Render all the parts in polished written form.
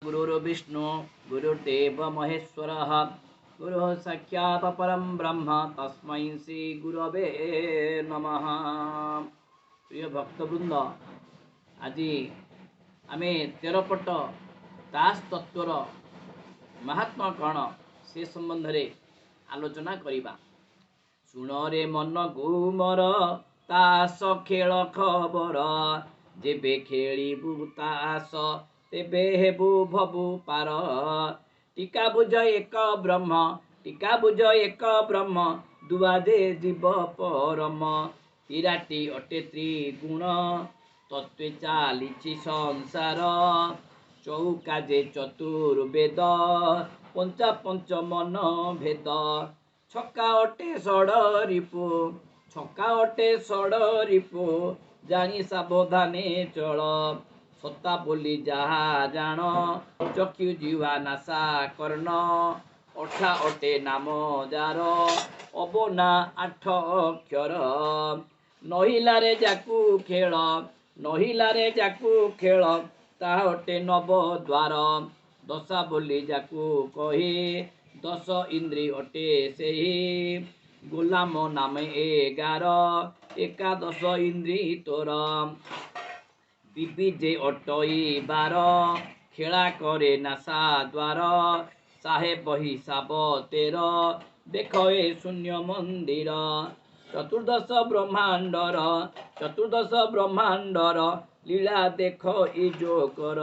गुरुर्विष्णु गुरुर्देव महेश्वरः गुरुः साक्षात् परं ब्रह्म तस्मै श्री गुरवे नमः। प्रिय भक्तवृंद, आज आम 13 ताश तत्वर महात्मा कौन से संबंध रे आलोचना करिबा। सुन रे मन गुमर ताश खेल खबर, जेबे खेलिबु ताश तेबे हेबु भबु पार। टीका बुझ एक ब्रह्म, टीका बुझ एक ब्रह्म, दुआजे जीव परम। तीराटी अटे त्रिगुण, तत्वे चालिछि संसार। चौका जे चतुर्वेद, पंचा पंच मन भेद। छक्का अटे षड़ रिपु, छक्का अटे षड़ रिपु, जानी सावधाने चल। सत्ता बोली जहा जान, चक्षु जीवा नासा कर्ण। अठा अटे नाम जार, अबना 8 अक्षर। नहिलारे जाकू खेल, नहिलारे जाकू खेल, ता अटे नव द्वार। दशा बोली जाकू कही, 10 इंद्री अटे सेही। गुलाम नाम 11, 11 इंद्री तोर। विविजे अटई 12, खेला करे नासा द्वार। साहेब हिसाब 13, देख ए शून्य मंदिर। चतुर्दश ब्रह्मांडर, चतुर्दश ब्रह्मांडर, लीला देख ई जो कर।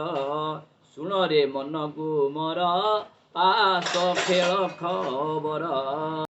सुन रे मन गुमर, ताश खेल खबर।